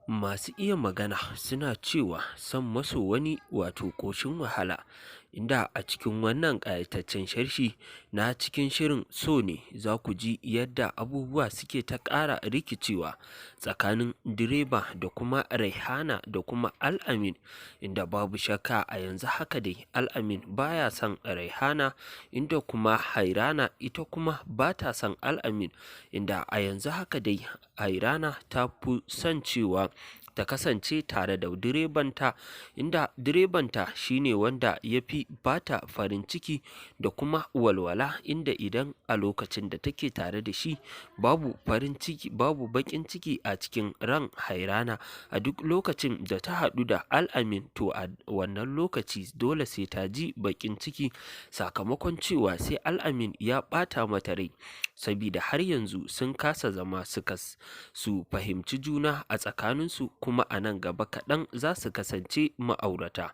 Masu iya magana suna cewa son maso wani wato ƙoshin wahala, inda a cikin wannan ƙayataccen sharshi na cikin shirin so ne za ku ji yadda abubuwa suke ta ƙara rikicewa tsakanin direba da kuma Raihana da kuma Al'amin, inda babu shakka a yanzu haka dai Al'amin baya son Raihana, inda kuma Hairana ita kuma ba ta son Al'amin, inda a yanzu haka dai Hairana ta fi son cewa ta kasance tare da direbanta, inda direbanta shine wanda ya fi bata farin ciki da kuma walwala, inda idan a lokacin da take tare da shi babu farin ciki babu baƙin ciki a cikin ran Hairana, a duk lokacin da ta haɗu da Al'amin to a wannan lokaci dole sai ta ji baƙin ciki sakamakon cewa sai Al'amin ya ɓata mata rai, sabida har yanzu sun kasa zama su fahimci juna a tsakaninsu, kuma a nan gaba kaɗan za su kasance ma'aurata.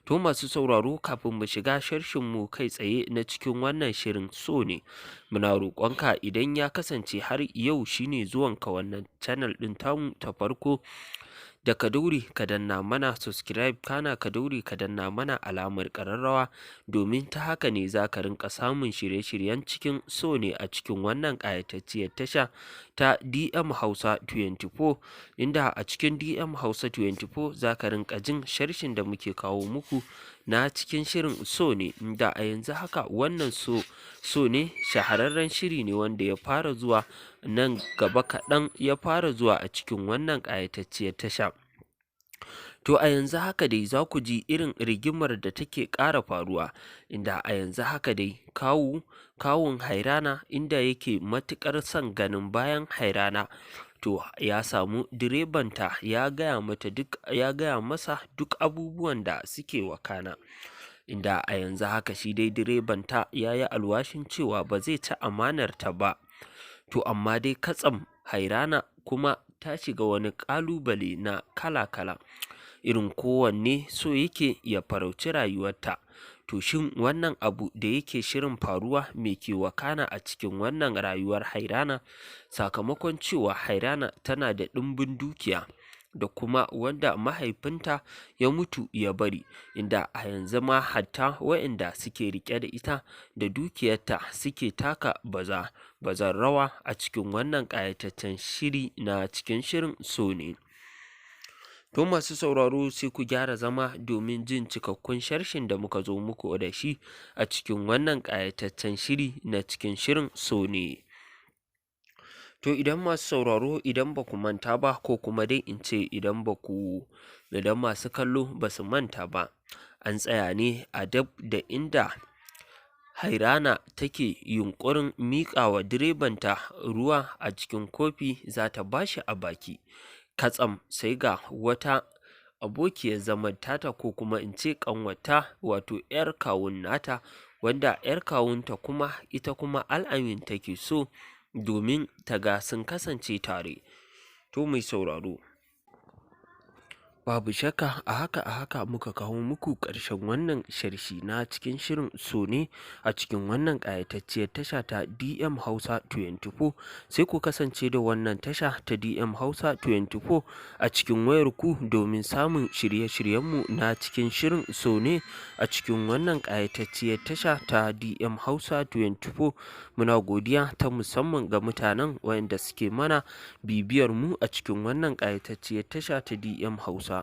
To masu sauraro, kafin mu shiga sharshinmu kai tsaye na cikin wannan shirin so ne, muna roƙonka idan ya kasance har yau shine zuwanka wannan channel ɗin tamu ta farko, da ka daure ka danna mana subscribe, kana ka daure ka danna mana alamar ƙararrawa, domin ta haka ne za ka rinka samun shirye-shiryen cikin so ne a cikin wannan ƙayatacciyar tasha ta DM Hausa 24, inda a cikin DM Hausa 24 za ka rinka jin sharshin da muke kawo muku na cikin shirin so ne, inda a yanzu haka wannan so ne shahararren shiri ne wanda ya fara zuwa nan gaba kaɗan, ya fara zuwa a cikin wannan ƙayatacciyar tasha. To a yanzu haka dai za ku ji irin rigimar da take ƙara faruwa, inda a yanzu haka dai kawun Hairana, inda yake matuƙar son ganin bayan Hairana, to ya samu direbanta ya gaya masa duk abubuwan da suke wakana, inda a yanzu haka shi dai direbanta ya yi alwashin cewa ba zai ci amanarta ba. To amma dai katsam Hairana kuma ta shiga wani ƙalubale na kala-kala, irin kowanne so yake ya farauci rayuwarta. To shin wannan abu da yake shirin faruwa me ke wakana a cikin wannan rayuwar Hairana, sakamakon cewa Hairana tana da ɗimbin dukiya da kuma wanda mahaifinta ya mutu ya bari, inda a yanzu ma hatta waɗanda suke riƙe da ita da dukiyarta suke taka bazan rawa a cikin wannan ƙayataccen shiri na cikin shirin so ne. To masu sauraro, sai ku gyara zama domin jin cikakkun sharshin da muka zo muku da shi a cikin wannan ƙayataccen shiri na cikin shirin so ne. To idan masu sauraro, idan ba ku manta ba, ko kuma dai in ce idan masu kallo ba su manta ba, an tsaya ne a dab da inda Hairana take yunƙurin miƙa wa direbanta ruwa a cikin kofi za ta ba shi a baki. Katsam sai ga wata abokiyar zaman tata, ko kuma in ce ƙanwata, wato 'yar kawun nata, wanda 'yar kawunta kuma ita kuma Al'amin take so, domin ta ga sun kasance tare. To mai sauraro, babu shakka a haka muka kawo muku ƙarshen wannan sharshi na cikin shirin so ne a cikin wannan ƙayatacciyar tasha ta DM Hausa 24. Sai ku kasance da wannan tasha ta DM Hausa 24 a cikin wayarku domin samun shirye-shiryenmu na cikin shirin so ne a cikin wannan ƙayatacciyar tasha ta DM Hausa 24. Muna godiya ta musamman ga mutanen wayanda suke mana bibiyar mu a cikin wannan ƙayatacciyar tasha ta DM Hausa